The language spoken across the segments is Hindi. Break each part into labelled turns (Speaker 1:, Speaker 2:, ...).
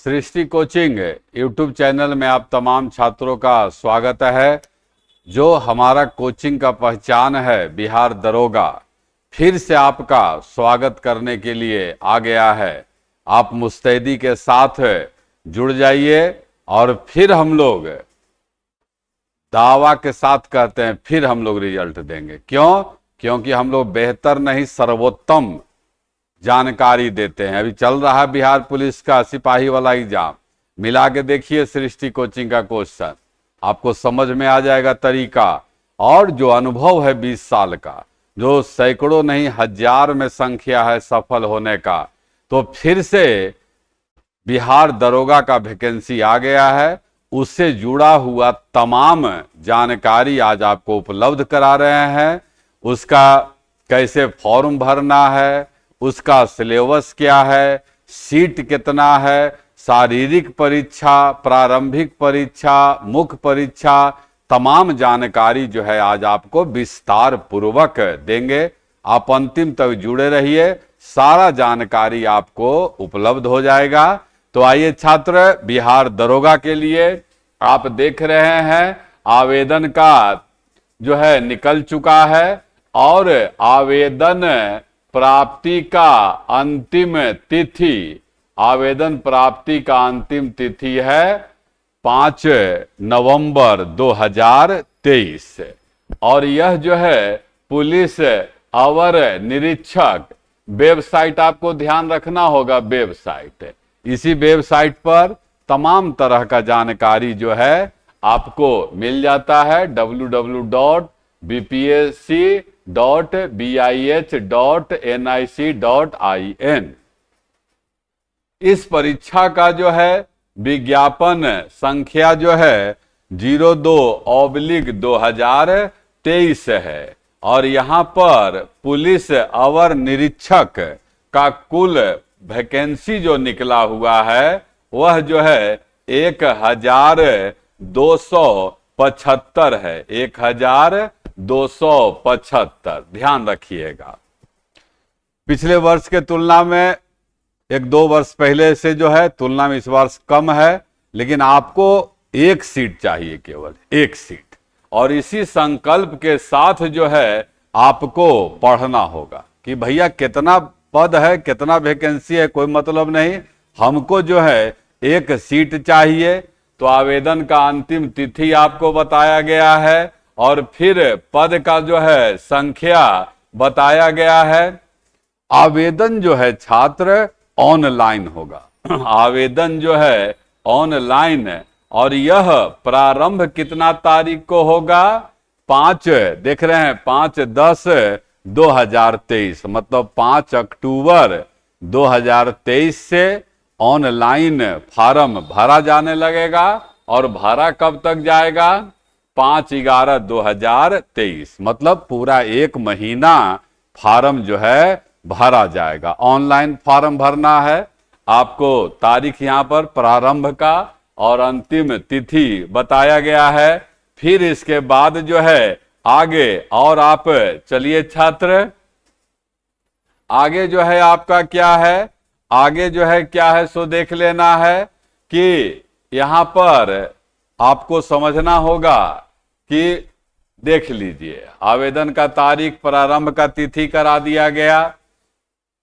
Speaker 1: सृष्टि कोचिंग यूट्यूब चैनल में आप तमाम छात्रों का स्वागत है। जो हमारा कोचिंग का पहचान है बिहार दरोगा, फिर से आपका स्वागत करने के लिए आ गया है। आप मुस्तैदी के साथ जुड़ जाइए और फिर हम लोग दावा के साथ कहते हैं फिर हम लोग रिजल्ट देंगे। क्यों? क्योंकि हम लोग बेहतर नहीं सर्वोत्तम जानकारी देते हैं। अभी चल रहा है बिहार पुलिस का सिपाही वाला एग्जाम, मिला के देखिए सृष्टि कोचिंग का क्वेश्चन, आपको समझ में आ जाएगा तरीका। और जो अनुभव है 20 साल का, जो सैकड़ों नहीं हजार में संख्या है सफल होने का, तो फिर से बिहार दरोगा का वैकेंसी आ गया है। उससे जुड़ा हुआ तमाम जानकारी आज आपको उपलब्ध करा रहे हैं। उसका कैसे फॉर्म भरना है, उसका सिलेबस क्या है, सीट कितना है, शारीरिक परीक्षा, प्रारंभिक परीक्षा, मुख्य परीक्षा, तमाम जानकारी जो है आज आपको विस्तार पूर्वक देंगे। आप अंतिम तक जुड़े रहिए, सारा जानकारी आपको उपलब्ध हो जाएगा। तो आइए छात्र, बिहार दरोगा के लिए आप देख रहे हैं आवेदन का जो है निकल चुका है और आवेदन प्राप्ति का अंतिम तिथि, आवेदन प्राप्ति का अंतिम तिथि है 5 नवंबर 2023। और यह जो है पुलिस अवर निरीक्षक वेबसाइट, आपको ध्यान रखना होगा वेबसाइट, इसी वेबसाइट पर तमाम तरह का जानकारी जो है आपको मिल जाता है www.bpsc.bih.nic.in। इस परीक्षा का जो है विज्ञापन संख्या जो है 02/2023 है। और यहां पर पुलिस अवर निरीक्षक का कुल वैकेंसी जो निकला हुआ है वह जो है 1275 है, 1275। ध्यान रखिएगा, पिछले वर्ष के तुलना में 1-2 वर्ष पहले से जो है तुलना में इस वर्ष कम है, लेकिन आपको एक सीट चाहिए, केवल एक सीट। और इसी संकल्प के साथ जो है आपको पढ़ना होगा कि भैया कितना पद है, कितना वैकेंसी है, कोई मतलब नहीं, हमको जो है एक सीट चाहिए। तो आवेदन का अंतिम तिथि आपको बताया गया है और फिर पद का जो है संख्या बताया गया है। आवेदन जो है छात्र ऑनलाइन होगा, आवेदन जो है ऑनलाइन। और यह प्रारंभ कितना तारीख को होगा? 5, देख रहे हैं 5/10/2023, मतलब 5 अक्टूबर 2023 से ऑनलाइन फार्म भरा जाने लगेगा। और भरा कब तक जाएगा? 5/11/2023, मतलब पूरा 1 महीना फार्म जो है भरा जाएगा। ऑनलाइन फार्म भरना है आपको। तारीख यहां पर प्रारंभ का और अंतिम तिथि बताया गया है। फिर इसके बाद जो है आगे, और आप चलिए छात्र, आगे जो है आपका क्या है, आगे जो है क्या है सो देख लेना है कि यहां पर आपको समझना होगा कि देख लीजिए आवेदन का तारीख, प्रारंभ का तिथि करा दिया गया।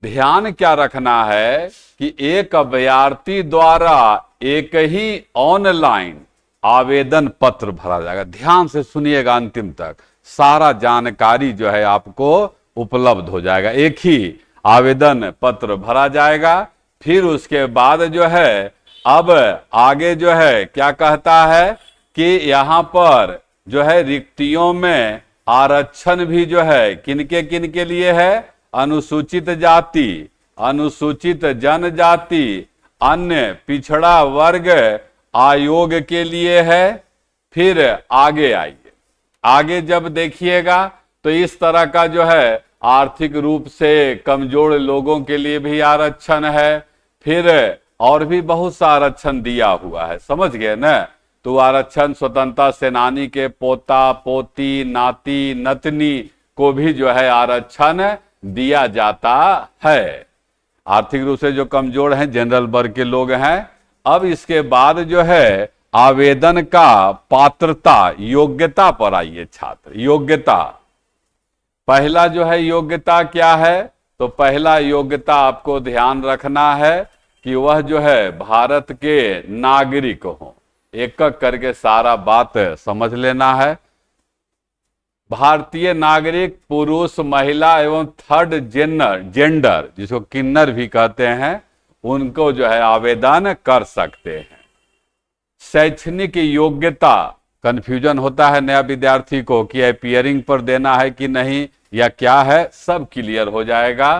Speaker 1: ध्यान क्या रखना है कि एक अभ्यर्थी द्वारा एक ही ऑनलाइन आवेदन पत्र भरा जाएगा। ध्यान से सुनिएगा अंतिम तक, सारा जानकारी जो है आपको उपलब्ध हो जाएगा। एक ही आवेदन पत्र भरा जाएगा। फिर उसके बाद जो है अब आगे जो है क्या कहता है कि यहां पर जो है रिक्तियों में आरक्षण भी जो है किनके लिए है? अनुसूचित जाति, अनुसूचित जनजाति, अन्य पिछड़ा वर्ग आयोग के लिए है। फिर आगे आइए, आगे जब देखिएगा तो इस तरह का जो है आर्थिक रूप से कमजोर लोगों के लिए भी आरक्षण है। फिर और भी बहुत सा आरक्षण दिया हुआ है, समझ गए ना? तो आरक्षण स्वतंत्रता सेनानी के पोता पोती नाती नतनी को भी जो है आरक्षण दिया जाता है। आर्थिक रूप से जो कमजोर हैं, जनरल वर्ग के लोग हैं, अब इसके बाद जो है आवेदन का पात्रता योग्यता पर आइए छात्र। योग्यता, पहला जो है योग्यता क्या है, तो पहला योग्यता आपको ध्यान रखना है कि वह जो है भारत के नागरिक हो। एक एक करके सारा बात समझ लेना है। भारतीय नागरिक पुरुष, महिला एवं थर्ड जेंडर जिसको किन्नर भी कहते हैं, उनको जो है आवेदन कर सकते हैं। शैक्षणिक योग्यता, कंफ्यूजन होता है नया विद्यार्थी को कि अपीयरिंग पर देना है कि नहीं या क्या है, सब क्लियर हो जाएगा।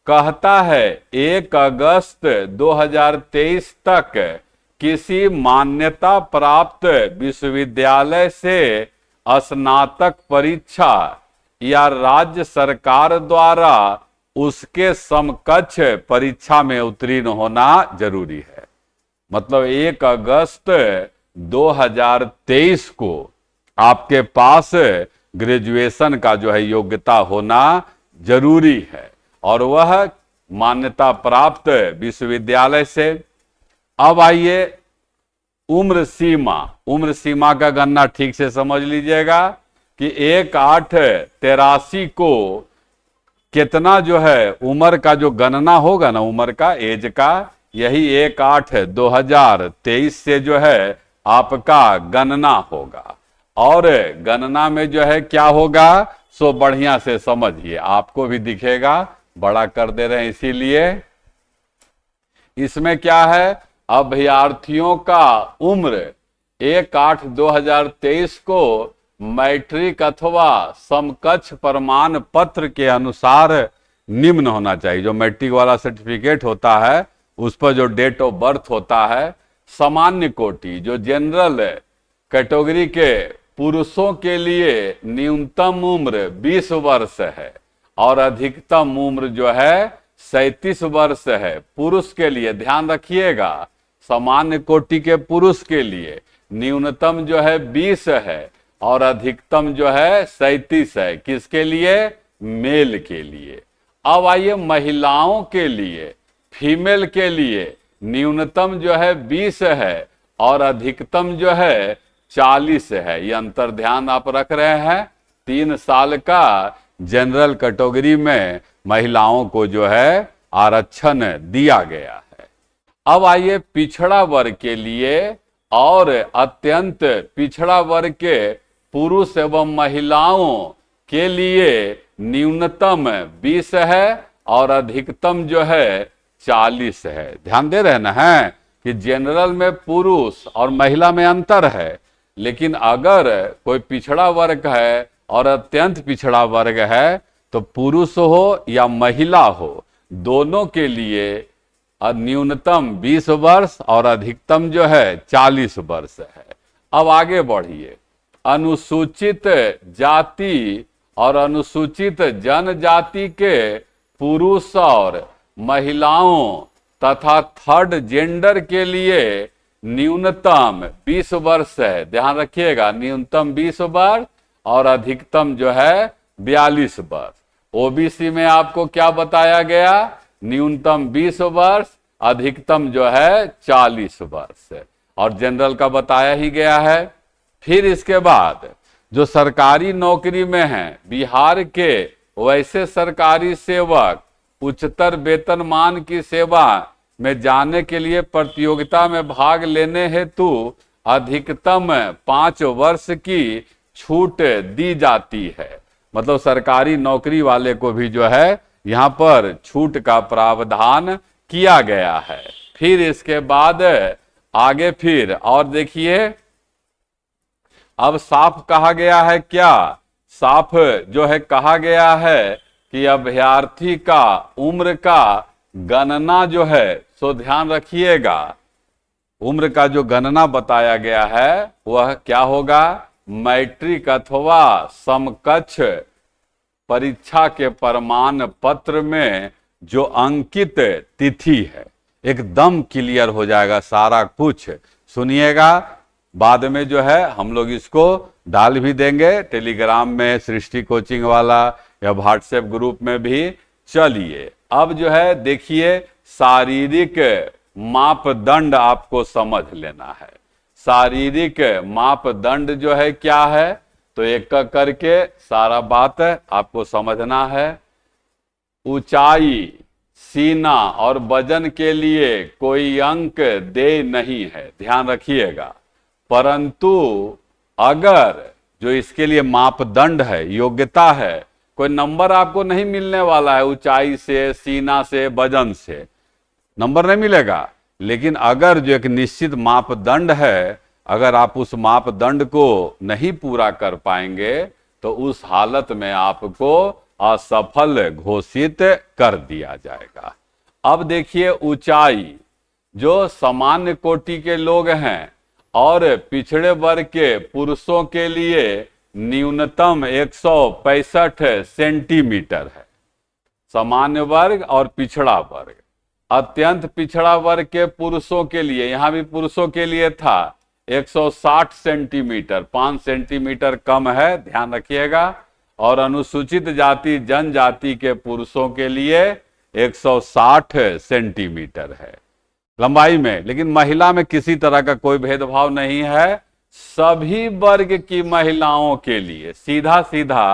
Speaker 1: कहता है 1 अगस्त 2023 तक किसी मान्यता प्राप्त विश्वविद्यालय से स्नातक परीक्षा या राज्य सरकार द्वारा उसके समकक्ष परीक्षा में उत्तीर्ण होना जरूरी है। मतलब 1 अगस्त 2023 को आपके पास ग्रेजुएशन का जो है योग्यता होना जरूरी है, और वह मान्यता प्राप्त विश्वविद्यालय से। अब आइए उम्र सीमा। उम्र सीमा का गणना ठीक से समझ लीजिएगा कि 1/8/83 को कितना जो है उम्र का जो गणना होगा ना, उम्र का एज का, यही 1/8/2023 से जो है आपका गणना होगा। और गणना में जो है क्या होगा, सो बढ़िया से समझिए, आपको भी दिखेगा, बड़ा कर दे रहे हैं इसीलिए। इसमें क्या है, अभ्यर्थियों का उम्र 1/8/2023 को मैट्रिक अथवा समकक्ष प्रमाण पत्र के अनुसार निम्न होना चाहिए। जो मैट्रिक वाला सर्टिफिकेट होता है उस पर जो डेट ऑफ बर्थ होता है। सामान्य कोटि जो जनरल कैटेगरी के पुरुषों के लिए न्यूनतम उम्र 20 वर्ष है और अधिकतम उम्र जो है 37 वर्ष है। पुरुष के लिए ध्यान रखिएगा, सामान्य कोटि के पुरुष के लिए न्यूनतम जो है 20 है और अधिकतम जो है 37 है। किसके लिए, मेल के लिए। अब आइए महिलाओं के लिए, फीमेल के लिए न्यूनतम जो है 20 है और अधिकतम जो है 40 है। ये अंतर ध्यान आप रख रहे हैं। 3 साल का जनरल कैटेगरी में महिलाओं को जो है आरक्षण दिया गया है। अब आइए पिछड़ा वर्ग के लिए और अत्यंत पिछड़ा वर्ग के पुरुष एवं महिलाओं के लिए न्यूनतम 20 है और अधिकतम जो है 40 है। ध्यान दे रहे हैं कि जनरल में पुरुष और महिला में अंतर है, लेकिन अगर कोई पिछड़ा वर्ग है और अत्यंत पिछड़ा वर्ग है तो पुरुष हो या महिला हो, दोनों के लिए न्यूनतम 20 वर्ष और अधिकतम जो है 40 वर्ष है। अब आगे बढ़िए। अनुसूचित जाति और अनुसूचित जनजाति के पुरुष और महिलाओं तथा थर्ड जेंडर के लिए न्यूनतम 20 वर्ष है। ध्यान रखिएगा, न्यूनतम 20 वर्ष और अधिकतम जो है 42 वर्ष। ओबीसी में आपको क्या बताया गया, न्यूनतम 20 वर्ष, अधिकतम जो है 40 वर्ष, और जनरल का बताया ही गया है। फिर इसके बाद जो सरकारी नौकरी में हैं, बिहार के वैसे सरकारी सेवक उच्चतर वेतनमान की सेवा में जाने के लिए प्रतियोगिता में भाग लेने हेतु अधिकतम 5 वर्ष की छूट दी जाती है। मतलब सरकारी नौकरी वाले को भी जो है यहाँ पर छूट का प्रावधान किया गया है। फिर इसके बाद आगे फिर और देखिए, अब साफ कहा गया है, क्या साफ जो है कहा गया है कि अभ्यर्थी का उम्र का गणना जो है, सो ध्यान रखिएगा, उम्र का जो गणना बताया गया है वह क्या होगा, मैट्रिक अथवा समकक्ष परीक्षा के प्रमाण पत्र में जो अंकित तिथि है। एकदम क्लियर हो जाएगा सारा कुछ। सुनिएगा, बाद में जो है हम लोग इसको डाल भी देंगे टेलीग्राम में, सृष्टि कोचिंग वाला, या व्हाट्सएप ग्रुप में भी। चलिए अब जो है देखिए, शारीरिक मापदंड आपको समझ लेना है। शारीरिक मापदंड जो है क्या है, तो एक एक करके सारा बात आपको समझना है। ऊंचाई, सीना और वजन के लिए कोई अंक दे नहीं है, ध्यान रखिएगा। परंतु अगर जो इसके लिए मापदंड है, योग्यता है, कोई नंबर आपको नहीं मिलने वाला है ऊंचाई से, सीना से, वजन से नंबर नहीं मिलेगा। लेकिन अगर जो एक निश्चित मापदंड है, अगर आप उस मापदंड को नहीं पूरा कर पाएंगे तो उस हालत में आपको असफल घोषित कर दिया जाएगा। अब देखिए ऊंचाई, जो सामान्य कोटि के लोग हैं और पिछड़े वर्ग के पुरुषों के लिए न्यूनतम 165 सेंटीमीटर है। सामान्य वर्ग और पिछड़ा वर्ग। अत्यंत पिछड़ा वर्ग के पुरुषों के लिए, यहां भी पुरुषों के लिए था 160 सेंटीमीटर, 5 सेंटीमीटर कम है, ध्यान रखिएगा। और अनुसूचित जाति जनजाति के पुरुषों के लिए 160 सेंटीमीटर है लंबाई में। लेकिन महिला में किसी तरह का कोई भेदभाव नहीं है। सभी वर्ग की महिलाओं के लिए सीधा सीधा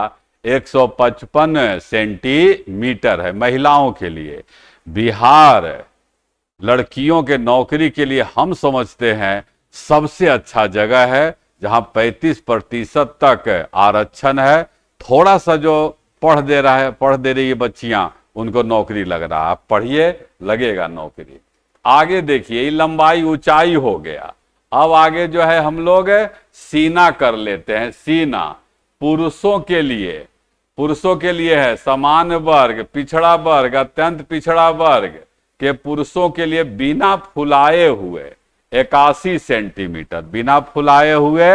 Speaker 1: 155 सेंटीमीटर है महिलाओं के लिए। बिहार लड़कियों के नौकरी के लिए हम समझते हैं सबसे अच्छा जगह है, जहां 35% तक आरक्षण है। थोड़ा सा जो पढ़ दे रही है बच्चियां, उनको नौकरी लग रहा है। आप पढ़िए, लगेगा नौकरी। आगे देखिए, ये लंबाई ऊंचाई हो गया। अब आगे जो है हम लोग सीना कर लेते हैं। सीना पुरुषों के लिए है सामान्य वर्ग, पिछड़ा वर्ग, अत्यंत पिछड़ा वर्ग के पुरुषों के लिए बिना फुलाए हुए 81 सेंटीमीटर, बिना फुलाए हुए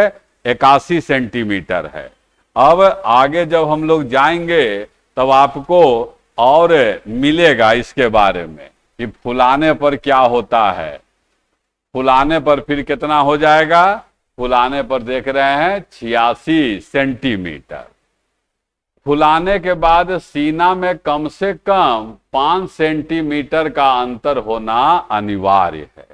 Speaker 1: 81 सेंटीमीटर है। अब आगे जब हम लोग जाएंगे तब आपको और मिलेगा इसके बारे में कि फुलाने पर क्या होता है। फुलाने पर फिर कितना हो जाएगा, फुलाने पर देख रहे हैं 86 सेंटीमीटर। फुलाने के बाद सीना में कम से कम 5 सेंटीमीटर का अंतर होना अनिवार्य है।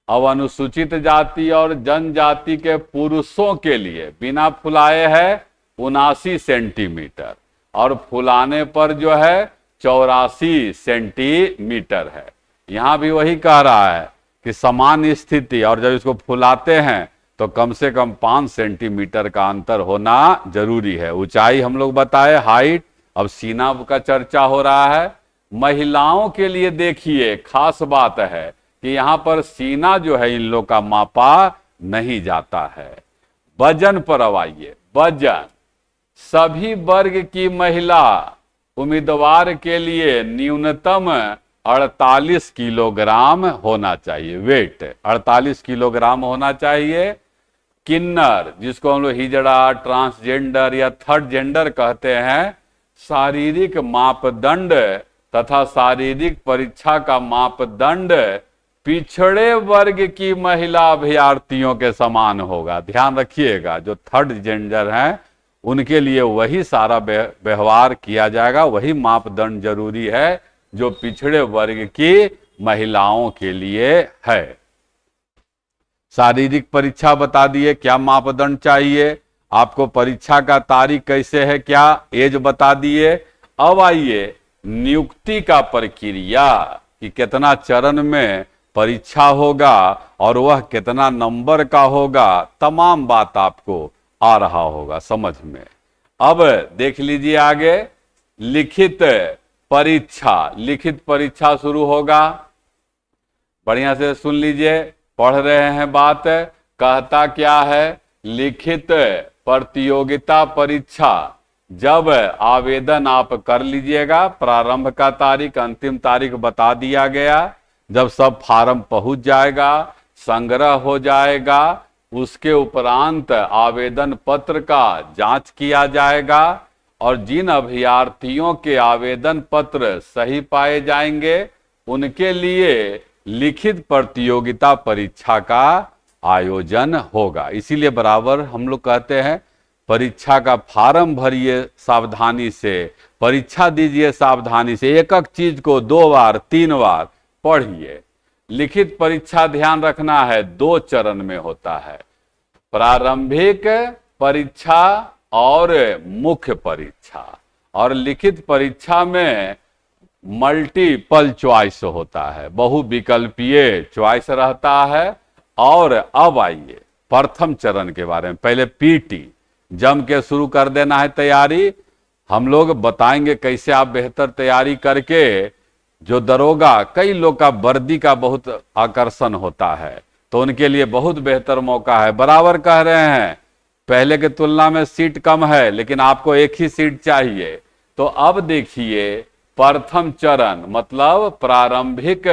Speaker 1: अब अनुसूचित जाति और जनजाति के पुरुषों के लिए बिना फुलाए है 79 सेंटीमीटर और फुलाने पर जो है 84 सेंटीमीटर है। यहां भी वही कह रहा है कि समान स्थिति, और जब इसको फुलाते हैं तो कम से कम 5 सेंटीमीटर का अंतर होना जरूरी है। ऊंचाई हम लोग बताए, हाइट। अब सीना का चर्चा हो रहा है। महिलाओं के लिए देखिए खास बात है कि यहां पर सीना जो है इन लोग का मापा नहीं जाता है। वजन पर अब आइए। वजन सभी वर्ग की महिला उम्मीदवार के लिए न्यूनतम 48 किलोग्राम होना चाहिए। वेट 48 किलोग्राम होना चाहिए। किन्नर, जिसको हम लोग हिजड़ा, ट्रांसजेंडर या थर्ड जेंडर कहते हैं, शारीरिक मापदंड तथा शारीरिक परीक्षा का मापदंड पिछड़े वर्ग की महिला अभ्यर्थियों के समान होगा। ध्यान रखिएगा, जो थर्ड जेंडर हैं उनके लिए वही सारा व्यवहार किया जाएगा, वही मापदंड जरूरी है जो पिछड़े वर्ग की महिलाओं के लिए है। शारीरिक परीक्षा बता दिए, क्या मापदंड चाहिए आपको, परीक्षा का तारीख कैसे है, क्या एज बता दिए। अब आइए नियुक्ति का प्रक्रिया कि कितना चरण में परीक्षा होगा और वह कितना नंबर का होगा, तमाम बात आपको आ रहा होगा समझ में। अब देख लीजिए आगे, लिखित परीक्षा। लिखित परीक्षा शुरू होगा, बढ़िया से सुन लीजिए, पढ़ रहे हैं बात। कहता क्या है, लिखित प्रतियोगिता परीक्षा जब आवेदन आप कर लीजिएगा, प्रारंभ का तारीख, अंतिम तारीख बता दिया गया। जब सब फार्म पहुंच जाएगा, संग्रह हो जाएगा, उसके उपरांत आवेदन पत्र का जांच किया जाएगा और जिन अभ्यर्थियों के आवेदन पत्र सही पाए जाएंगे उनके लिए लिखित प्रतियोगिता परीक्षा का आयोजन होगा। इसीलिए बराबर हम लोग कहते हैं परीक्षा का फार्म भरिए सावधानी से, परीक्षा दीजिए सावधानी से, एक एक चीज को 2 बार 3 बार पढ़िए। लिखित परीक्षा ध्यान रखना है 2 चरण में होता है, प्रारंभिक परीक्षा और मुख्य परीक्षा। और लिखित परीक्षा में मल्टीपल चॉइस होता है, बहुविकल्पीय चॉइस रहता है। और अब आइए प्रथम चरण के बारे में, पहले पीटी जम के शुरू कर देना है तैयारी। हम लोग बताएंगे कैसे आप बेहतर तैयारी करके, जो दरोगा, कई लोग का वर्दी का बहुत आकर्षण होता है, तो उनके लिए बहुत बेहतर मौका है। बराबर कह रहे हैं पहले के तुलना में सीट कम है, लेकिन आपको एक ही सीट चाहिए। तो अब देखिए प्रथम चरण मतलब प्रारंभिक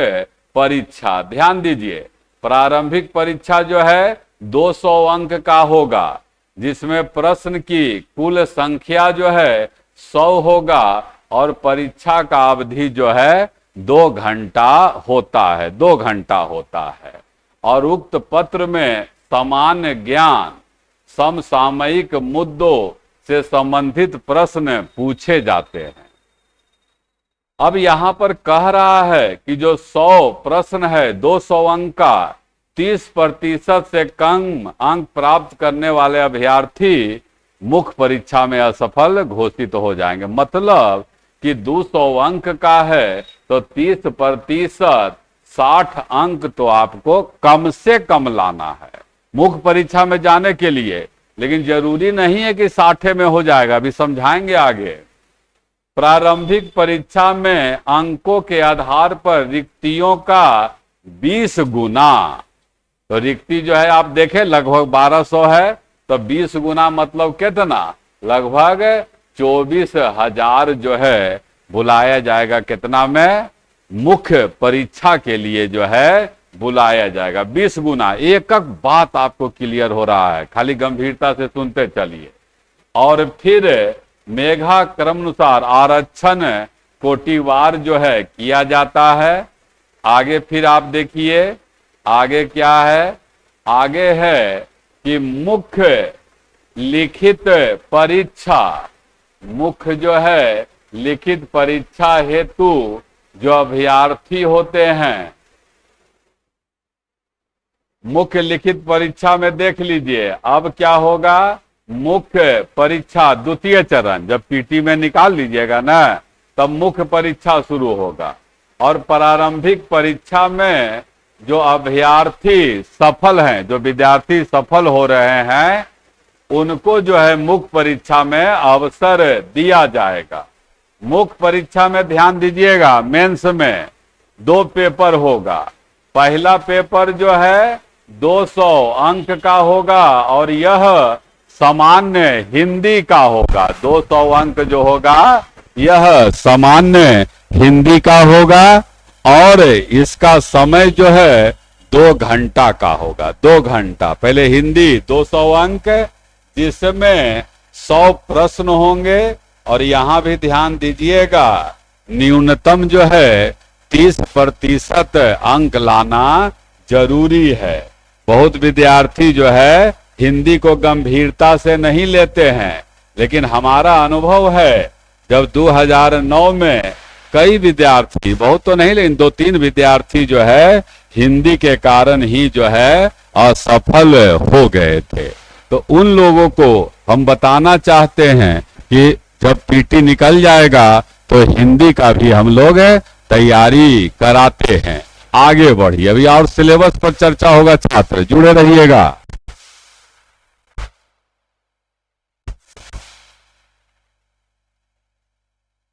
Speaker 1: परीक्षा। ध्यान दीजिए, प्रारंभिक परीक्षा जो है 200 अंक का होगा, जिसमें प्रश्न की कुल संख्या जो है 100 होगा और परीक्षा का अवधि जो है 2 घंटा होता है, 2 घंटा होता है। और उक्त पत्र में सामान्य ज्ञान, समसामयिक मुद्दों से संबंधित प्रश्न पूछे जाते हैं। अब यहां पर कह रहा है कि जो 100 प्रश्न है 200 अंक का, 30% से कम अंक प्राप्त करने वाले अभ्यर्थी मुख्य परीक्षा में असफल घोषित हो जाएंगे। मतलब कि 200 अंक का है तो 30%, 60 अंक तो आपको कम से कम लाना है मुख्य परीक्षा में जाने के लिए। लेकिन जरूरी नहीं है कि 60 में हो जाएगा, अभी समझाएंगे आगे। प्रारंभिक परीक्षा में अंकों के आधार पर रिक्तियों का 20 गुना, तो रिक्ति जो है आप देखें लगभग 1200 है, तो 20 गुना मतलब कितना, लगभग 24,000 जो है बुलाया जाएगा। कितना में, मुख्य परीक्षा के लिए जो है बुलाया जाएगा 20 गुना। एक एक बात आपको क्लियर हो रहा है, खाली गंभीरता से सुनते चलिए। और फिर मेधा क्रमानुसार आरक्षण कोटिवार जो है किया जाता है। आगे फिर आप देखिए आगे क्या है, आगे है कि मुख्य लिखित परीक्षा, मुख्य जो है लिखित परीक्षा हेतु जो अभ्यर्थी होते हैं, मुख्य लिखित परीक्षा में देख लीजिए अब क्या होगा, मुख्य परीक्षा द्वितीय चरण, जब पीटी में निकाल लीजिएगा ना तब मुख्य परीक्षा शुरू होगा। और प्रारंभिक परीक्षा में जो अभ्यर्थी सफल हैं, जो विद्यार्थी सफल हो रहे हैं, उनको जो है मुख्य परीक्षा में अवसर दिया जाएगा। मुख्य परीक्षा में ध्यान दीजिएगा, मेंस में 2 पेपर होगा। पहला पेपर जो है 200 अंक का होगा और यह सामान्य हिंदी का होगा। 200 अंक जो होगा यह सामान्य हिंदी का होगा और इसका समय जो है 2 घंटा का होगा। 2 घंटा, पहले हिंदी 200 अंक जिसमें 100 प्रश्न होंगे। और यहां भी ध्यान दीजिएगा न्यूनतम जो है 30% अंक लाना जरूरी है। बहुत विद्यार्थी जो है हिंदी को गंभीरता से नहीं लेते हैं, लेकिन हमारा अनुभव है जब 2009 में कई विद्यार्थी, बहुत तो नहीं लेकिन 2-3 विद्यार्थी जो है हिंदी के कारण ही जो है असफल हो गए थे। तो उन लोगों को हम बताना चाहते हैं कि जब पीटी निकल जाएगा तो हिंदी का भी हम लोग तैयारी कराते हैं। आगे बढ़िए, अभी और सिलेबस पर चर्चा होगा, छात्र जुड़े रहिएगा।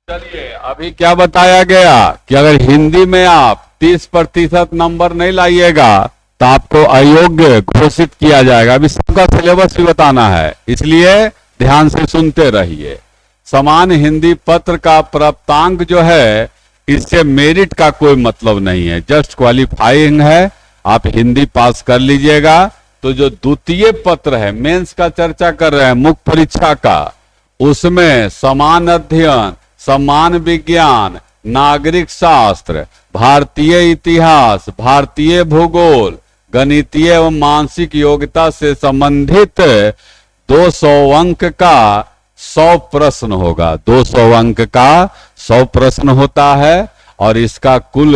Speaker 1: चलिए अभी क्या बताया गया कि अगर हिंदी में आप 30% नंबर नहीं लाइएगा तो आपको अयोग्य घोषित किया जाएगा। अभी सबका सिलेबस भी बताना है, इसलिए ध्यान से सुनते रहिए। समान हिंदी पत्र का प्राप्तांक जो है इससे मेरिट का कोई मतलब नहीं है, जस्ट क्वालिफाइंग है। आप हिंदी पास कर लीजिएगा तो जो द्वितीय पत्र है, मेंस का चर्चा कर रहे हैं, मुख्य परीक्षा का, उसमें समान अध्ययन, समान विज्ञान, नागरिक शास्त्र, भारतीय इतिहास, भारतीय भूगोल, गणितीय एवं मानसिक योग्यता से संबंधित 200 अंक का 100 प्रश्न होगा। 200 अंक का 100 प्रश्न होता है और इसका कुल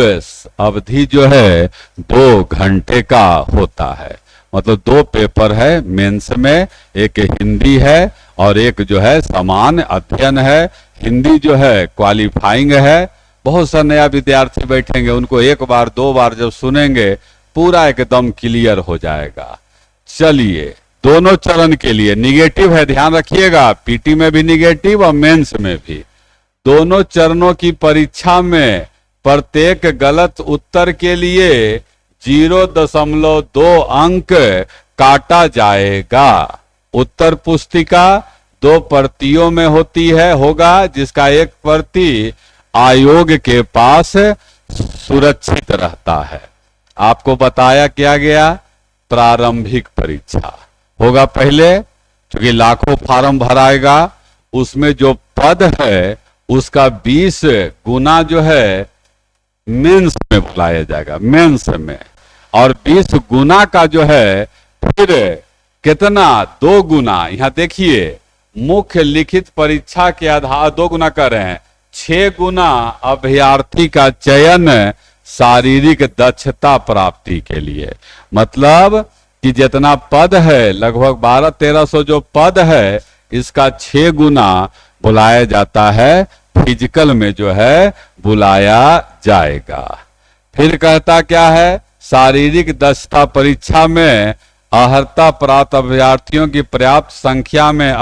Speaker 1: अवधि जो है 2 घंटे का होता है। मतलब 2 पेपर है मेंस में, एक हिंदी है और एक जो है सामान्य अध्ययन है। हिंदी जो है क्वालिफाइंग है। बहुत सा नया विद्यार्थी बैठेंगे, उनको 1 बार 2 बार जब सुनेंगे पूरा एकदम क्लियर हो जाएगा। चलिए, दोनों चरण के लिए निगेटिव है, ध्यान रखिएगा, पीटी में भी निगेटिव और मेंस में भी। दोनों चरणों की परीक्षा में प्रत्येक गलत उत्तर के लिए 0.2 अंक काटा जाएगा। उत्तर पुस्तिका 2 प्रतियों में होगा, जिसका एक प्रति आयोग के पास सुरक्षित रहता है। आपको बताया क्या गया, प्रारंभिक परीक्षा होगा पहले, क्योंकि लाखों फार्म भराएगा, उसमें जो पद है उसका 20 गुना जो है मेंस में बुलाया जाएगा, मेंस में। और 20 गुना का जो है फिर कितना, 2 गुना। यहां देखिए, मुख्य लिखित परीक्षा के आधार 2 गुना कर रहे हैं, 6 गुना अभ्यर्थी का चयन शारीरिक दक्षता प्राप्ति के लिए। मतलब कि जितना पद है, लगभग 1200-1300 जो पद है, इसका 6 गुना बुलाया जाता है, फिजिकल में जो है बुलाया जाएगा। फिर कहता क्या है, शारीरिक दक्षता परीक्षा में अर्हता प्राप्त अभ्यर्थियों की पर्याप्त संख्या में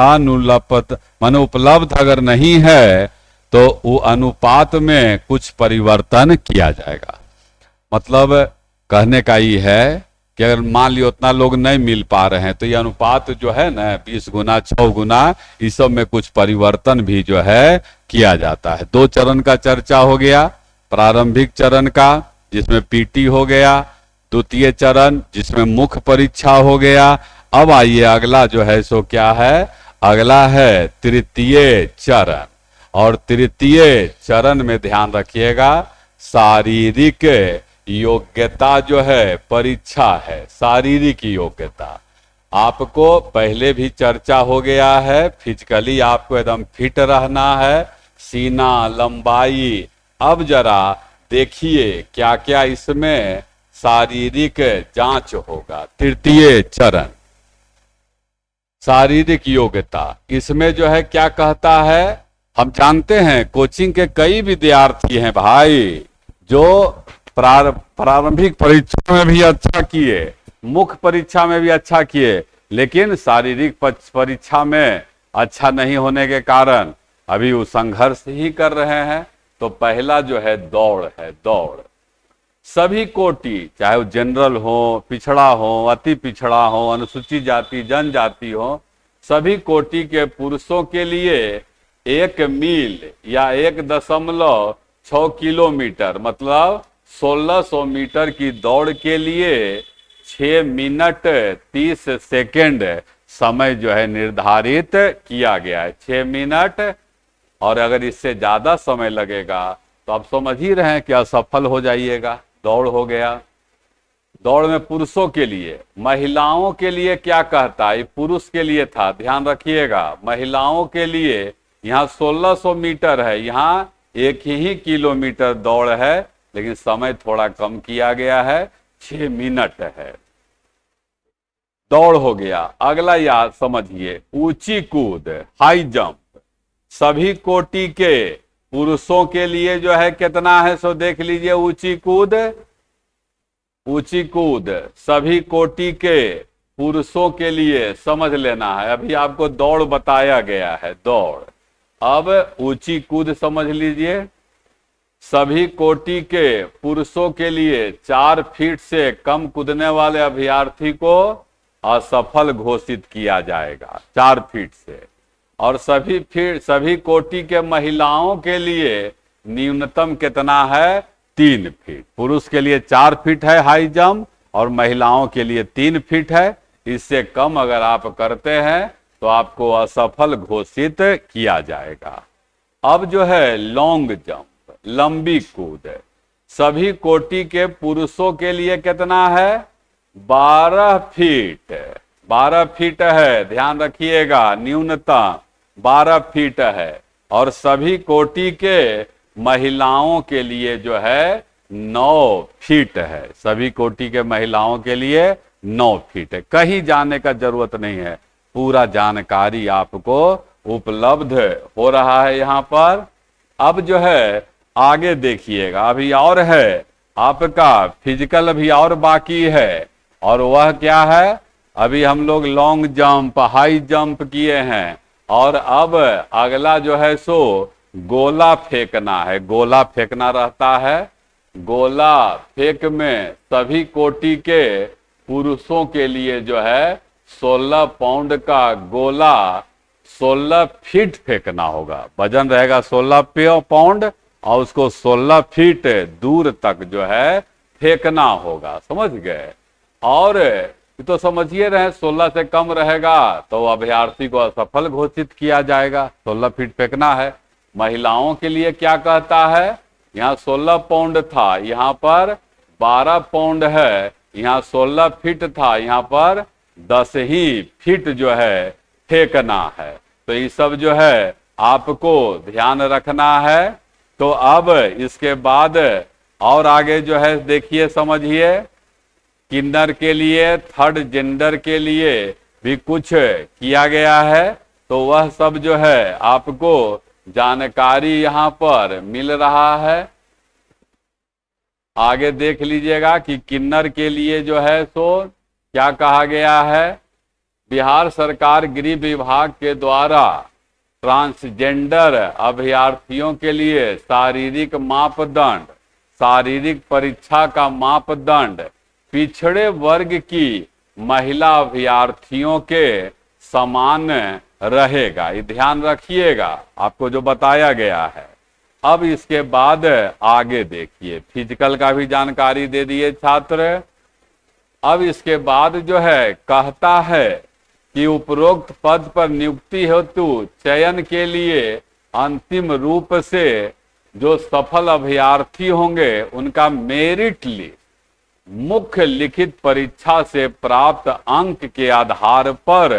Speaker 1: उपलब्ध अगर नहीं है तो वो अनुपात में कुछ परिवर्तन किया जाएगा। मतलब कहने का ये है कि अगर मान लियो उतना लोग नहीं मिल पा रहे हैं तो ये अनुपात जो है ना 20 गुना 6 गुना, इस सब में कुछ परिवर्तन भी जो है किया जाता है। 2 चरण का चर्चा हो गया, प्रारंभिक चरण का जिसमें पीटी हो गया, द्वितीय चरण जिसमें मुख्य परीक्षा हो गया। अब आइए अगला जो है सो क्या है, अगला है तृतीय चरण। और तृतीय चरण में ध्यान रखिएगा, शारीरिक योग्यता जो है परीक्षा है, शारीरिक योग्यता। आपको पहले भी चर्चा हो गया है, फिजिकली आपको एकदम फिट रहना है, सीना लंबाई। अब जरा देखिए क्या क्या इसमें शारीरिक जांच होगा। तृतीय चरण शारीरिक योग्यता, इसमें जो है क्या कहता है, हम जानते हैं कोचिंग के कई विद्यार्थी हैं भाई जो प्रारंभिक परीक्षा में भी अच्छा किए, मुख्य परीक्षा में भी अच्छा किए, लेकिन शारीरिक परीक्षा में अच्छा नहीं होने के कारण अभी वो संघर्ष ही कर रहे हैं। तो पहला जो है दौड़ है, दौड़। सभी कोटि, चाहे वो जनरल हो, पिछड़ा हो, अति पिछड़ा हो, अनुसूचित जाति जनजाति हो, सभी कोटि के पुरुषों के लिए 1 मील या 1.6 किलोमीटर मतलब 1600 मीटर की दौड़ के लिए 6 मिनट 30 सेकेंड समय जो है निर्धारित किया गया है, 6 मिनट। और अगर इससे ज्यादा समय लगेगा तो आप समझ ही रहे हैं कि असफल हो जाइएगा। दौड़ हो गया। दौड़ में पुरुषों के लिए, महिलाओं के लिए क्या कहता है, पुरुष के लिए था, ध्यान रखिएगा। महिलाओं के लिए यहाँ 1600 मीटर है, यहाँ 1 ही किलोमीटर दौड़ है, लेकिन समय थोड़ा कम किया गया है, 6 मिनट है। दौड़ हो गया। अगला याद समझिए, ऊंची कूद, हाई जंप। सभी कोटि के पुरुषों के लिए जो है कितना है सो देख लीजिए। ऊंची कूद, ऊंची कूद सभी कोटि के पुरुषों के लिए समझ लेना है। अभी आपको दौड़ बताया गया है, दौड़। अब ऊंची कूद समझ लीजिए। सभी कोटि के पुरुषों के लिए 4 फीट से कम कूदने वाले अभ्यर्थी को असफल घोषित किया जाएगा, 4 फीट से। और सभी कोटि के महिलाओं के लिए न्यूनतम कितना है, 3 फीट। पुरुष के लिए 4 फीट है हाई जंप और महिलाओं के लिए 3 फीट है। इससे कम अगर आप करते हैं तो आपको असफल घोषित किया जाएगा। अब जो है लॉन्ग जंप, लंबी कूद। सभी कोटि के पुरुषों के लिए कितना है, 12 फीट। 12 फीट है, ध्यान रखिएगा, न्यूनतम 12 फीट है। और सभी कोटि के महिलाओं के लिए जो है 9 फीट है। सभी कोटि के महिलाओं के लिए 9 फीट है। कहीं जाने का जरूरत नहीं है, पूरा जानकारी आपको उपलब्ध हो रहा है यहाँ पर। अब जो है आगे देखिएगा, अभी और है आपका फिजिकल, अभी और बाकी है। और वह क्या है, अभी हम लोग लॉन्ग जंप, हाई जंप किए हैं, और अब अगला जो है सो गोला फेंकना है। गोला फेंकना रहता है। गोला फेंक में सभी कोटि के पुरुषों के लिए जो है 16 पाउंड का गोला 16 फीट फेंकना होगा। वजन रहेगा 16 पाउंड और उसको 16 फीट दूर तक जो है फेंकना होगा। समझ गए? और तो समझिए रहे, 16 से कम रहेगा तो अभ्यर्थी को असफल घोषित किया जाएगा। 16 फीट फेंकना है। महिलाओं के लिए क्या कहता है, यहाँ 16 पाउंड था, यहाँ पर 12 पाउंड है, यहाँ 16 फीट था, यहाँ पर 10 ही फीट जो है फेंकना है। तो ये सब जो है आपको ध्यान रखना है। तो अब इसके बाद और आगे जो है देखिए, समझिए, किन्नर के लिए, थर्ड जेंडर के लिए भी कुछ किया गया है। तो वह सब जो है आपको जानकारी यहाँ पर मिल रहा है। आगे देख लीजिएगा कि किन्नर के लिए जो है सो क्या कहा गया है। बिहार सरकार गृह विभाग के द्वारा ट्रांसजेंडर अभ्यर्थियों के लिए शारीरिक मापदंड, शारीरिक परीक्षा का मापदंड पिछड़े वर्ग की महिला अभ्यर्थियों के समान रहेगा। ये ध्यान रखिएगा, आपको जो बताया गया है। अब इसके बाद आगे देखिए, फिजिकल का भी जानकारी दे दिए छात्र। अब इसके बाद जो है कहता है कि उपरोक्त पद पर नियुक्ति हेतु चयन के लिए अंतिम रूप से जो सफल अभ्यर्थी होंगे उनका मेरिट लिस्ट मुख्य लिखित परीक्षा से प्राप्त अंक के आधार पर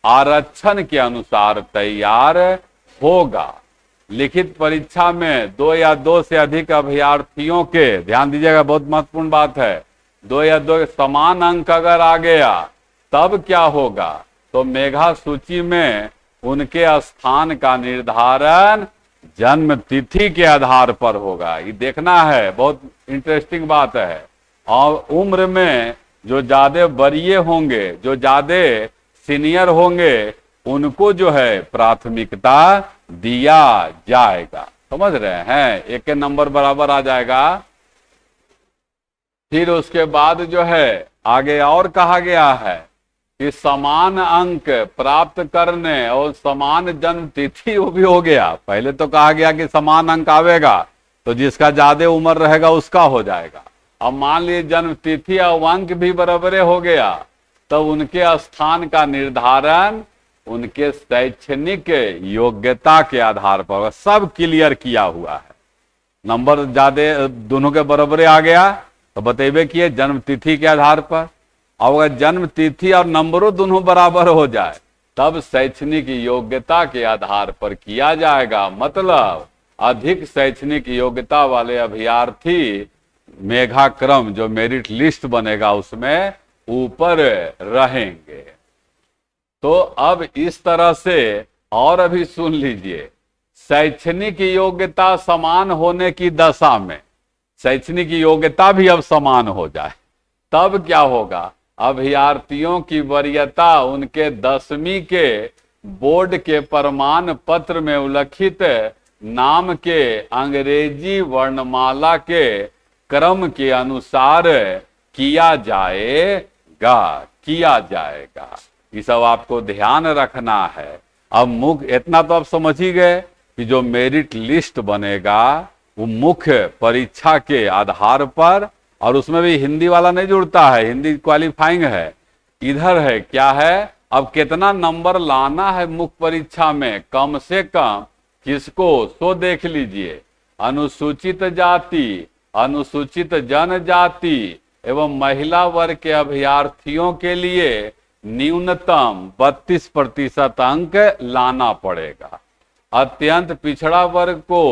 Speaker 1: आरक्षण के अनुसार तैयार होगा। लिखित परीक्षा में 2 या 2 से अधिक अभ्यर्थियों के, ध्यान दीजिएगा बहुत महत्वपूर्ण बात है, 2 या 2 समान अंक अगर आ गया तब क्या होगा, तो मेधा सूची में उनके स्थान का निर्धारण जन्म तिथि के आधार पर होगा। ये देखना है, बहुत इंटरेस्टिंग बात है। और उम्र में जो ज्यादा वरीय होंगे, जो ज्यादा सीनियर होंगे, उनको जो है प्राथमिकता दिया जाएगा। समझ रहे हैं? एक नंबर बराबर आ जाएगा। फिर उसके बाद जो है आगे और कहा गया है कि समान अंक प्राप्त करने और समान जन्म तिथि वो भी हो गया। पहले तो कहा गया कि समान अंक आवेगा तो जिसका ज्यादा उम्र रहेगा उसका हो जाएगा। अब मान लीजिए जन्म तिथि और अंक भी बराबर हो गया, तो उनके स्थान का निर्धारण उनके शैक्षणिक योग्यता के आधार पर सब क्लियर किया हुआ है। नंबर ज्यादा दोनों के बराबर आ गया तो बतेबे किए जन्म तिथि के आधार पर। और अगर जन्म तिथि और नंबरों दोनों बराबर हो जाए तब शैक्षणिक योग्यता के आधार पर किया जाएगा। मतलब अधिक शैक्षणिक योग्यता वाले अभ्यर्थी मेधा क्रम जो मेरिट लिस्ट बनेगा उसमें ऊपर रहेंगे। तो अब इस तरह से, और अभी सुन लीजिए, शैक्षणिक योग्यता समान होने की दशा में, शैक्षणिक योग्यता भी अब समान हो जाए तब क्या होगा, अभ्यर्थियों की वरीयता उनके 10वीं के बोर्ड के प्रमाण पत्र में उल्लिखित नाम के अंग्रेजी वर्णमाला के क्रम के अनुसार किया जाएगा। ये सब आपको ध्यान रखना है। अब मुख्य इतना तो आप समझ ही गए कि जो मेरिट लिस्ट बनेगा वो मुख्य परीक्षा के आधार पर, और उसमें भी हिंदी वाला नहीं जुड़ता है, हिंदी क्वालिफाइंग है। इधर है क्या है, अब कितना नंबर लाना है मुख्य परीक्षा में, कम से कम किसको, सो देख लीजिए। अनुसूचित जाति, अनुसूचित जनजाति एवं महिला वर्ग के अभ्यर्थियों के लिए न्यूनतम 32% अंक लाना पड़ेगा। अत्यंत पिछड़ा वर्ग को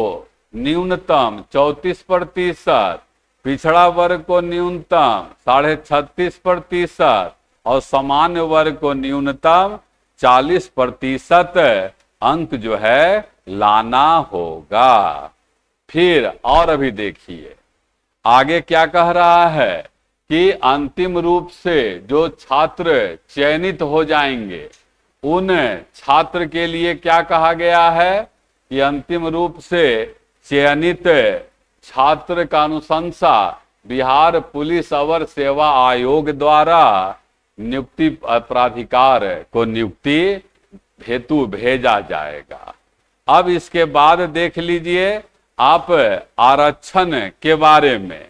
Speaker 1: न्यूनतम 34%, पिछड़ा वर्ग को न्यूनतम 36.5% और सामान्य वर्ग को न्यूनतम 40% अंक जो है लाना होगा। फिर और अभी देखिए आगे क्या कह रहा है कि अंतिम रूप से जो छात्र चयनित हो जाएंगे उन छात्र के लिए क्या कहा गया है कि अंतिम रूप से चयनित छात्र का अनुशंसा बिहार पुलिस अवर सेवा आयोग द्वारा नियुक्ति प्राधिकार को नियुक्ति हेतु भेजा जाएगा। अब इसके बाद देख लीजिए आप आरक्षण के बारे में।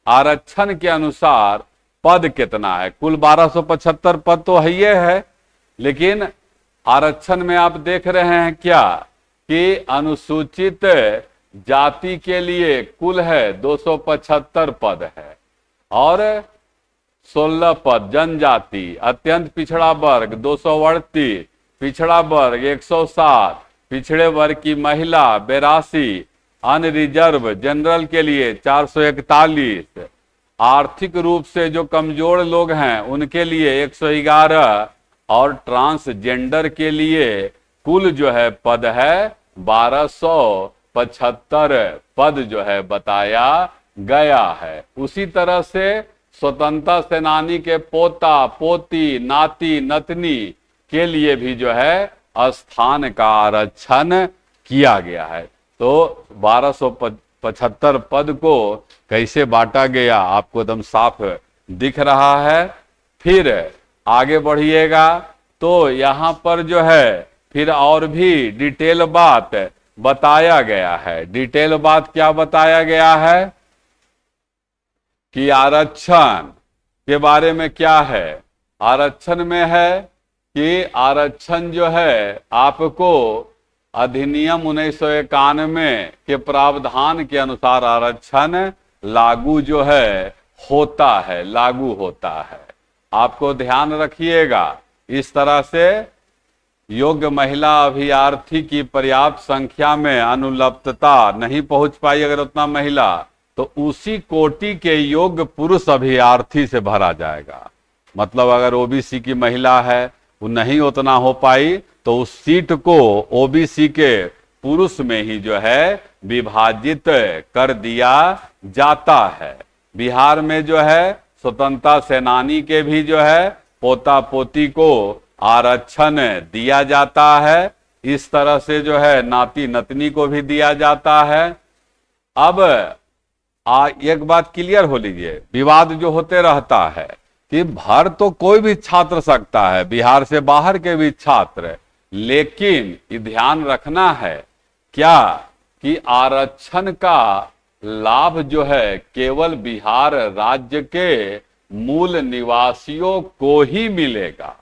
Speaker 1: आरक्षण के अनुसार पद कितना है? कुल 1275 पद तो है, लेकिन आरक्षण में आप देख रहे हैं क्या कि अनुसूचित जाति के लिए कुल है 275 पद है और 16 पद जनजाति, अत्यंत पिछड़ा वर्ग 238, पिछड़ा वर्ग 107, पिछड़े वर्ग की महिला 82, अनरिजर्व जनरल के लिए 441, आर्थिक रूप से जो कमजोर लोग हैं उनके लिए 111 और ट्रांसजेंडर के लिए कुल जो है पद है 1275 पद जो है बताया गया है। उसी तरह से स्वतंत्रता सेनानी के पोता पोती नाती नतनी के लिए भी जो है स्थान का आरक्षण किया गया है। तो 1275 पद को कैसे बांटा गया आपको एकदम साफ दिख रहा है। फिर आगे बढ़िएगा तो यहाँ पर जो है फिर और भी डिटेल बात बताया गया है। डिटेल बात क्या बताया गया है कि आरक्षण के बारे में क्या है। आरक्षण में है कि आरक्षण जो है आपको अधिनियम 1991 के प्रावधान के अनुसार आरक्षण लागू जो है होता है, लागू होता है। आपको ध्यान रखिएगा। इस तरह से योग्य महिला अभ्यर्थी की पर्याप्त संख्या में अनुपलब्धता नहीं पहुंच पाई अगर उतना महिला, तो उसी कोटि के योग्य पुरुष अभ्यर्थी से भरा जाएगा। मतलब अगर ओबीसी की महिला है वो नहीं उतना हो पाई तो उस सीट को ओबीसी के पुरुष में ही जो है विभाजित कर दिया जाता है। बिहार में जो है स्वतंत्रता सेनानी के भी जो है पोता पोती को आरक्षण दिया जाता है। इस तरह से जो है नाती नतनी को भी दिया जाता है। अब एक बात क्लियर हो लीजिए, विवाद जो होते रहता है कि भर तो कोई भी छात्र सकता है, बिहार से बाहर के भी छात्र, लेकिन ये ध्यान रखना है क्या कि आरक्षण का लाभ जो है केवल बिहार राज्य के मूल निवासियों को ही मिलेगा।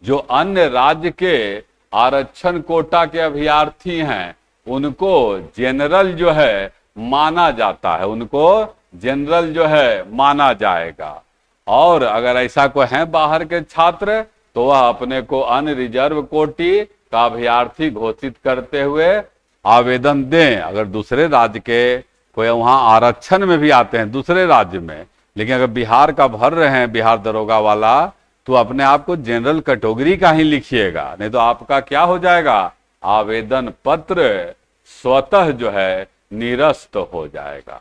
Speaker 1: जो अन्य राज्य के आरक्षण कोटा के अभ्यर्थी हैं उनको जनरल जो है माना जाता है, उनको जनरल जो है माना जाएगा। और अगर ऐसा कोई है बाहर के छात्र तो वह अपने को अनरिजर्व कोटि का अभ्यर्थी घोषित करते हुए आवेदन दें। अगर दूसरे राज्य के कोई वहां आरक्षण में भी आते हैं दूसरे राज्य में, लेकिन अगर बिहार का भर रहे हैं बिहार दरोगा वाला, तो अपने आप को जनरल कैटेगरी का ही लिखिएगा, नहीं तो आपका क्या हो जाएगा, आवेदन पत्र स्वतः जो है निरस्त हो जाएगा।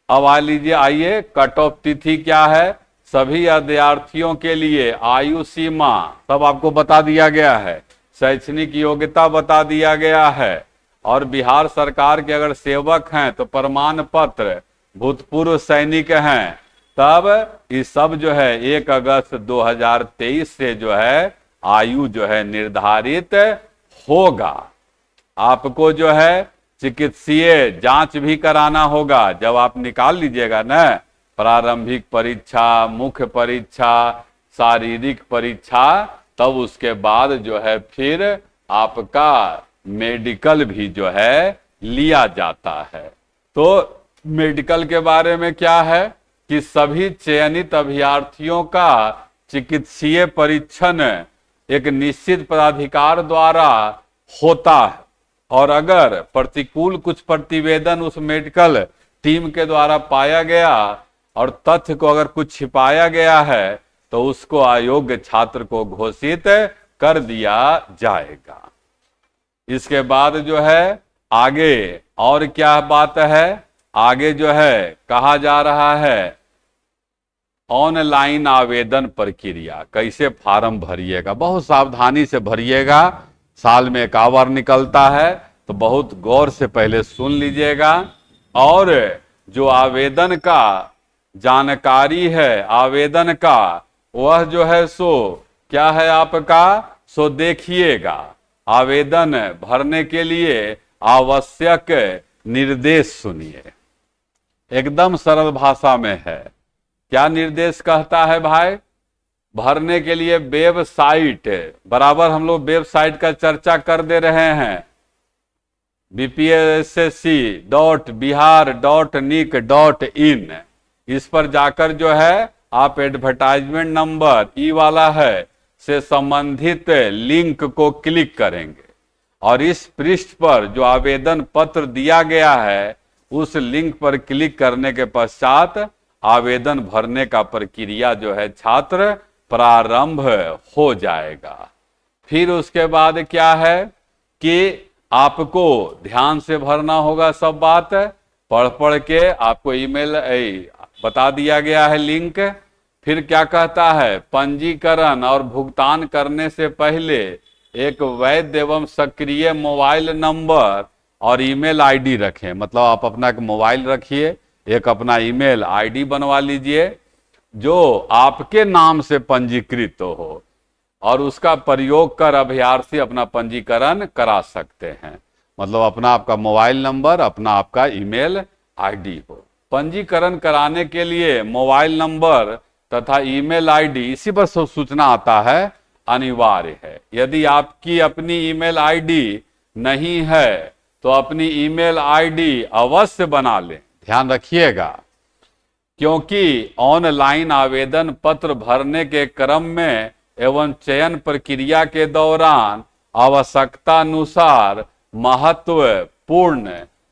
Speaker 1: अब आइए कट ऑफ तिथि क्या है। सभी अभ्यर्थियों के लिए आयु सीमा सब आपको बता दिया गया है, शैक्षणिक योग्यता बता दिया गया है, और बिहार सरकार के अगर सेवक हैं तो प्रमाण पत्र, भूतपूर्व सैनिक हैं तब ये सब जो है 1 अगस्त 2023 से जो है आयु जो है निर्धारित होगा। आपको जो है चिकित्सीय जांच भी कराना होगा जब आप निकाल लीजिएगा ना, प्रारंभिक परीक्षा, मुख्य परीक्षा, शारीरिक परीक्षा, तब उसके बाद जो है फिर आपका मेडिकल भी जो है लिया जाता है। तो मेडिकल के बारे में क्या है कि सभी चयनित अभ्यर्थियों का चिकित्सीय परीक्षण एक निश्चित प्राधिकार द्वारा होता है और अगर प्रतिकूल कुछ प्रतिवेदन उस मेडिकल टीम के द्वारा पाया गया और तथ्य को अगर कुछ छिपाया गया है तो उसको अयोग्य छात्र को घोषित कर दिया जाएगा। इसके बाद जो है आगे और क्या बात है, आगे जो है कहा जा रहा है ऑनलाइन आवेदन प्रक्रिया कैसे फॉर्म भरिएगा। बहुत सावधानी से भरिएगा, साल में एक बार निकलता है तो बहुत गौर से पहले सुन लीजिएगा। और जो आवेदन का जानकारी है आवेदन का, वह जो है सो क्या है आपका, सो देखिएगा। आवेदन भरने के लिए आवश्यक निर्देश सुनिए, एकदम सरल भाषा में है। क्या निर्देश कहता है भाई, भरने के लिए वेबसाइट, बराबर हम लोग वेबसाइट का चर्चा कर दे रहे हैं, bpssc.bihar.nic.in, इस पर जाकर जो है आप एडवर्टाइजमेंट नंबर ई वाला है से संबंधित लिंक को क्लिक करेंगे और इस पृष्ठ पर जो आवेदन पत्र दिया गया है उस लिंक पर क्लिक करने के पश्चात आवेदन भरने का प्रक्रिया जो है छात्र प्रारंभ हो जाएगा। फिर उसके बाद क्या है कि आपको ध्यान से भरना होगा, सब बात पढ़ पढ़ के आपको ईमेल बता दिया गया है लिंक। फिर क्या कहता है, पंजीकरण और भुगतान करने से पहले एक वैध एवं सक्रिय मोबाइल नंबर और ईमेल आईडी रखें। मतलब आप अपना एक मोबाइल रखिए, एक अपना ईमेल आईडी बनवा लीजिए जो आपके नाम से पंजीकृत हो और उसका प्रयोग कर अभ्यर्थी अपना पंजीकरण करा सकते हैं। मतलब अपना आपका मोबाइल नंबर, अपना आपका ईमेल आईडी हो। पंजीकरण कराने के लिए मोबाइल नंबर तथा ईमेल आईडी इसी पर सूचना आता है अनिवार्य है। यदि आपकी अपनी ईमेल आईडी नहीं है तो अपनी ईमेल आईडी अवश्य बना लें, ध्यान रखिएगा, क्योंकि ऑनलाइन आवेदन पत्र भरने के क्रम में एवं चयन प्रक्रिया के दौरान आवश्यकता अनुसार महत्वपूर्ण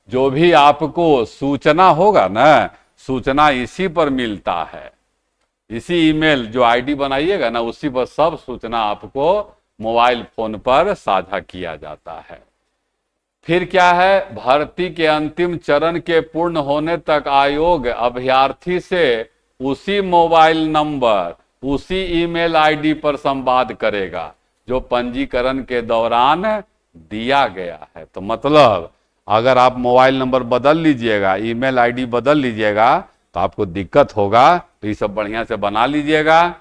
Speaker 1: जो भी आपको सूचना होगा ना, सूचना इसी पर मिलता है। इसी ईमेल जो आईडी बनाइएगा ना, उसी पर सब सूचना आपको मोबाइल फोन पर साझा किया जाता है। फिर क्या है, भर्ती के अंतिम चरण के पूर्ण होने तक आयोग अभ्यर्थी से उसी मोबाइल नंबर, उसी ईमेल आईडी पर संवाद करेगा जो पंजीकरण के दौरान दिया गया है। तो मतलब अगर आप मोबाइल नंबर बदल लीजिएगा, ईमेल आईडी बदल लीजिएगा तो आपको दिक्कत होगा, तो ये सब बढ़िया से बना लीजिएगा।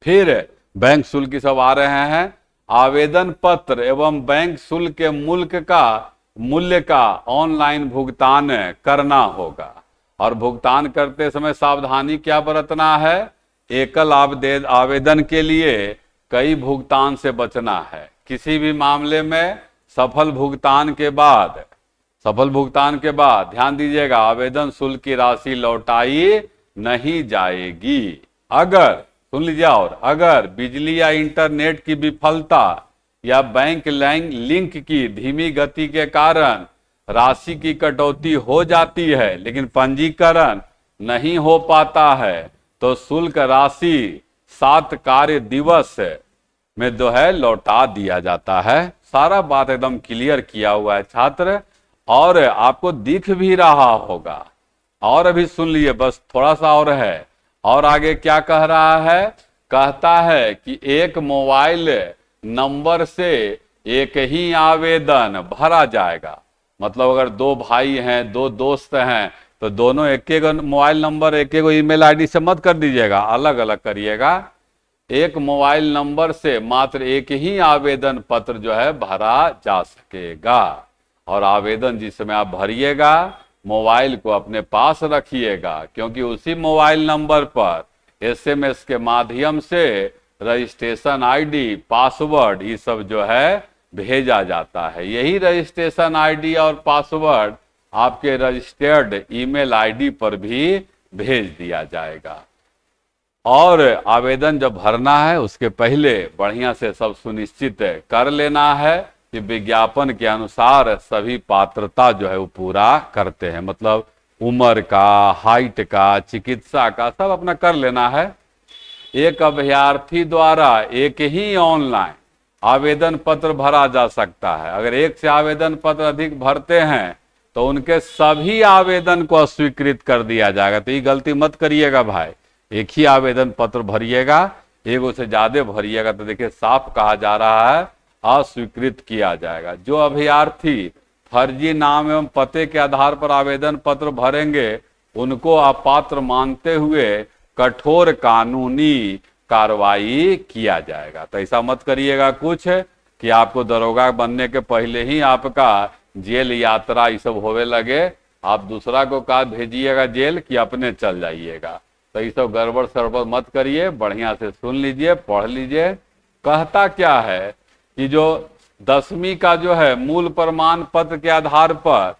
Speaker 1: फिर बैंक शुल्क सब आ रहे हैं। आवेदन पत्र एवं बैंक शुल्क के मूल्य का ऑनलाइन भुगतान करना होगा और भुगतान करते समय सावधानी क्या बरतना है, एकल आवेदन के लिए कई भुगतान से बचना है। किसी भी मामले में सफल भुगतान के बाद ध्यान दीजिएगा, आवेदन शुल्क की राशि लौटाई नहीं जाएगी। अगर सुन लीजिए, और अगर बिजली या इंटरनेट की विफलता या बैंक लिंक की धीमी गति के कारण राशि की कटौती हो जाती है लेकिन पंजीकरण नहीं हो पाता है तो शुल्क राशि 7 कार्य दिवस में जो है लौटा दिया जाता है। सारा बात एकदम क्लियर किया हुआ है छात्र, और आपको दिख भी रहा होगा। और अभी सुन लिए, बस थोड़ा सा और है। और आगे क्या कह रहा है, कहता है कि एक मोबाइल नंबर से एक ही आवेदन भरा जाएगा। मतलब अगर 2 भाई हैं, 2 दोस्त हैं तो दोनों एक एक मोबाइल नंबर, एक एक ईमेल आईडी से मत कर दीजिएगा, अलग अलग करिएगा। एक मोबाइल नंबर से मात्र एक ही आवेदन पत्र जो है भरा जा सकेगा। और आवेदन जिस समय आप भरिएगा मोबाइल को अपने पास रखिएगा, क्योंकि उसी मोबाइल नंबर पर एसएमएस के माध्यम से रजिस्ट्रेशन आईडी, पासवर्ड ये सब जो है भेजा जाता है। यही रजिस्ट्रेशन आईडी और पासवर्ड आपके रजिस्टर्ड ईमेल आईडी पर भी भेज दिया जाएगा। और आवेदन जब भरना है उसके पहले बढ़िया से सब सुनिश्चित कर लेना है कि विज्ञापन के अनुसार सभी पात्रता जो है वो पूरा करते हैं, मतलब उम्र का, हाइट का, चिकित्सा का सब अपना कर लेना है। एक अभ्यर्थी द्वारा एक ही ऑनलाइन आवेदन पत्र भरा जा सकता है। अगर एक से आवेदन पत्र अधिक भरते हैं तो उनके सभी आवेदन को अस्वीकृत कर दिया जाएगा। तो ये गलती मत करिएगा भाई, एक ही आवेदन पत्र भरिएगा, एक से ज्यादा भरिएगा तो देखिए साफ कहा जा रहा है अस्वीकृत किया जाएगा। जो अभ्यर्थी फर्जी नाम एवं पते के आधार पर आवेदन पत्र भरेंगे उनको अपात्र मानते हुए कठोर कानूनी कार्रवाई किया जाएगा। तो ऐसा मत करिएगा कुछ कि आपको दरोगा बनने के पहले ही आपका जेल यात्रा ये सब होवे लगे, आप दूसरा को कहा भेजिएगा जेल कि अपने चल जाइएगा। तो ये सब गड़बड़ सड़बड़ मत करिए, बढ़िया से सुन लीजिए, पढ़ लीजिए। कहता क्या है कि जो 10वीं का जो है मूल प्रमाण पत्र के आधार पर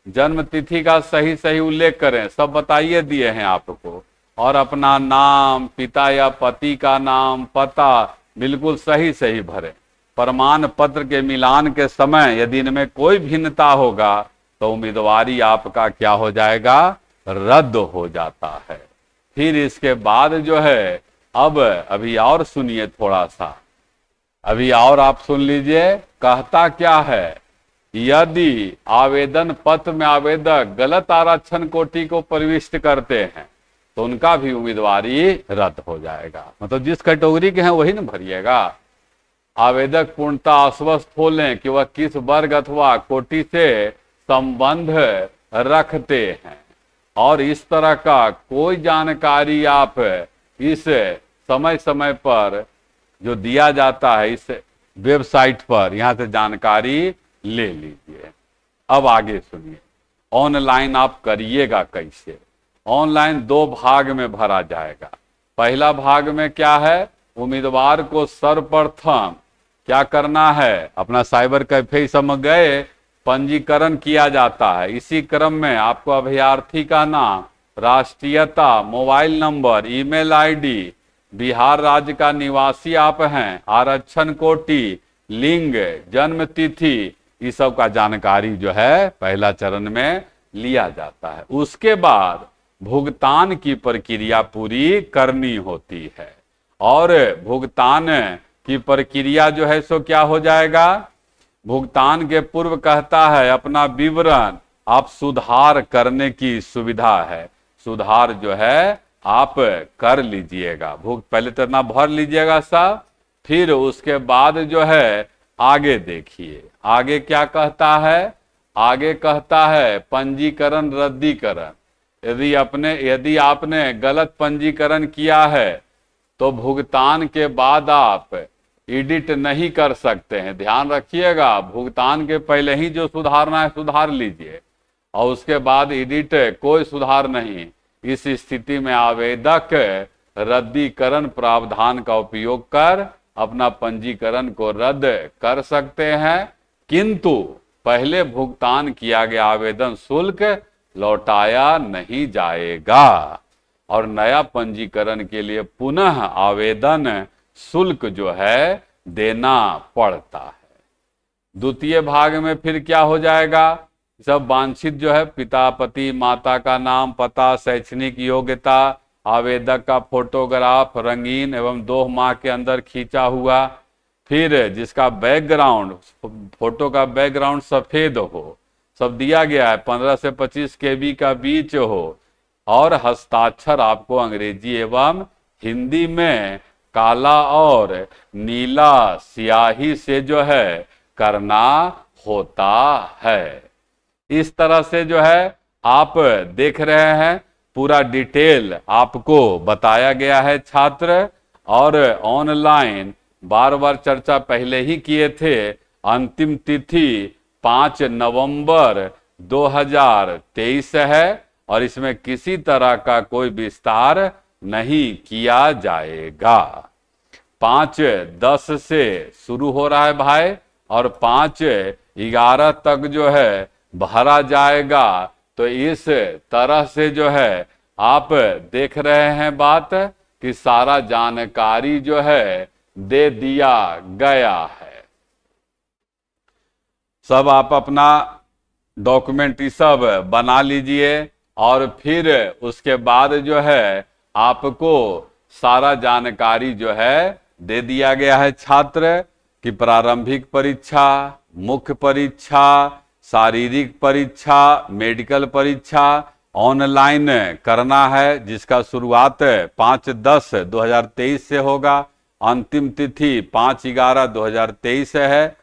Speaker 1: जन्म तिथि का सही सही उल्लेख करें, सब बताइए दिए हैं आपको, और अपना नाम, पिता या पति का नाम, पता बिल्कुल सही सही भरें। प्रमाण पत्र के मिलान के समय यदि इनमें कोई भिन्नता होगा तो उम्मीदवारी आपका क्या हो जाएगा, रद्द हो जाता है। फिर इसके बाद जो है अब अभी और सुनिए थोड़ा सा, अभी और आप सुन लीजिए। कहता क्या है, यदि आवेदन पत्र में आवेदक गलत आरक्षण कोटि को प्रविष्ट करते हैं तो उनका भी उम्मीदवारी रद्द हो जाएगा। मतलब जिस कैटेगरी के हैं वही ना भरिएगा। आवेदक पूर्णतः आश्वस्त हो लें कि वह किस वर्ग अथवा कोटि से संबंध रखते हैं और इस तरह का कोई जानकारी आप इस समय समय पर जो दिया जाता है इस वेबसाइट पर, यहां से जानकारी ले लीजिए। अब आगे सुनिए, ऑनलाइन आप करिएगा कैसे। ऑनलाइन 2 भाग में भरा जाएगा। पहला भाग में क्या है, उम्मीदवार को सर्वप्रथम क्या करना है, अपना साइबर कैफे सब गए, पंजीकरण किया जाता है। इसी क्रम में आपको अभ्यर्थी का नाम, राष्ट्रीयता, mobile number, email ID, Bihar राज्य का निवासी आप हैं, आरक्षण कोटि, लिंग, जन्म तिथि, इस सब का जानकारी जो है पहला चरण में लिया जाता है। उसके बाद भुगतान की प्रक्रिया पूरी करनी होती है और भुगतान की प्रक्रिया जो है सो क्या हो जाएगा, भुगतान के पूर्व कहता है अपना विवरण आप सुधार करने की सुविधा है, सुधार जो है आप कर लीजिएगा। पहले तो इतना भर लीजिएगा सब, फिर उसके बाद जो है आगे देखिए आगे क्या कहता है। आगे कहता है पंजीकरण रद्दीकरण। यदि आपने गलत पंजीकरण किया है तो भुगतान के बाद आप एडिट नहीं कर सकते हैं। ध्यान रखिएगा, भुगतान के पहले ही जो सुधारना है सुधार लीजिए और उसके बाद एडिट कोई सुधार नहीं। इस स्थिति में आवेदक रद्दीकरण प्रावधान का उपयोग कर अपना पंजीकरण को रद्द कर सकते हैं, किंतु पहले भुगतान किया गया आवेदन शुल्क लौटाया नहीं जाएगा और नया पंजीकरण के लिए पुनः आवेदन शुल्क जो है देना पड़ता है। द्वितीय भाग में फिर क्या हो जाएगा, सब वांछित जो है पिता, पति, माता का नाम, पता, शैक्षणिक योग्यता, आवेदक का फोटोग्राफ रंगीन एवं 2 माह के अंदर खींचा हुआ, फिर जिसका बैकग्राउंड, फोटो का बैकग्राउंड सफेद हो, सब दिया गया है, 15 से 25 KB का बीच हो और हस्ताक्षर आपको अंग्रेजी एवं हिंदी में काला और नीला स्याही से जो है करना होता है। इस तरह से जो है आप देख रहे हैं पूरा डिटेल आपको बताया गया है छात्र। और ऑनलाइन बार बार चर्चा पहले ही किए थे, अंतिम तिथि 5 नवंबर 2023 है और इसमें किसी तरह का कोई विस्तार नहीं किया जाएगा। 5/10 से शुरू हो रहा है भाई और 5/11 तक जो है भरा जाएगा। तो इस तरह से जो है आप देख रहे हैं बात कि सारा जानकारी जो है दे दिया गया है। सब आप अपना डॉक्यूमेंट ये सब बना लीजिए और फिर उसके बाद जो है आपको सारा जानकारी जो है दे दिया गया है छात्र कि प्रारंभिक परीक्षा, मुख्य परीक्षा, शारीरिक परीक्षा, मेडिकल परीक्षा ऑनलाइन करना है, जिसका शुरुआत 5/10/2023 से होगा, अंतिम तिथि 5/11/2023 है।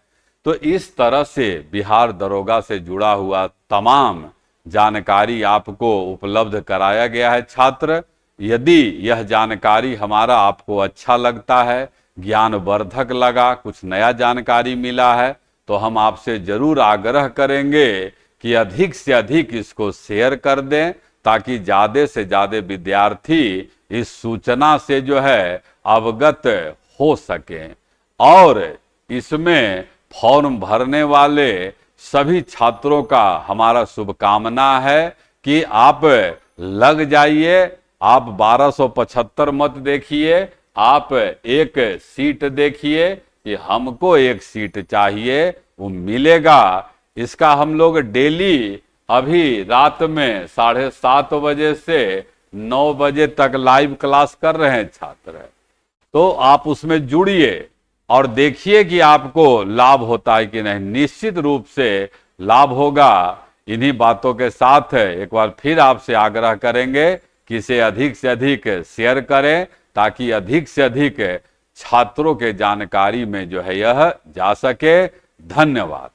Speaker 1: तो इस तरह से बिहार दरोगा से जुड़ा हुआ तमाम जानकारी आपको उपलब्ध कराया गया है छात्र। यदि यह जानकारी हमारा आपको अच्छा लगता है, ज्ञानवर्धक लगा, कुछ नया जानकारी मिला है, तो हम आपसे जरूर आग्रह करेंगे कि अधिक से अधिक इसको शेयर कर दें, ताकि ज़्यादा से ज़्यादा विद्यार्थी इस सूचना से जो है अवगत हो सकें। और इसमें फॉर्म भरने वाले सभी छात्रों का हमारा शुभकामना है कि आप लग जाइए। आप 1275 मत देखिए, आप एक सीट देखिए कि हमको एक सीट चाहिए, वो मिलेगा। इसका हम लोग डेली अभी रात में 7:30 बजे से 9 बजे तक लाइव क्लास कर रहे हैं छात्र। तो आप उसमें जुड़िए और देखिए कि आपको लाभ होता है कि नहीं। निश्चित रूप से लाभ होगा। इन्हीं बातों के साथ एक बार फिर आपसे आग्रह करेंगे कि इसे अधिक से अधिक शेयर करें, ताकि अधिक से अधिक छात्रों के जानकारी में जो है यह जा सके। धन्यवाद।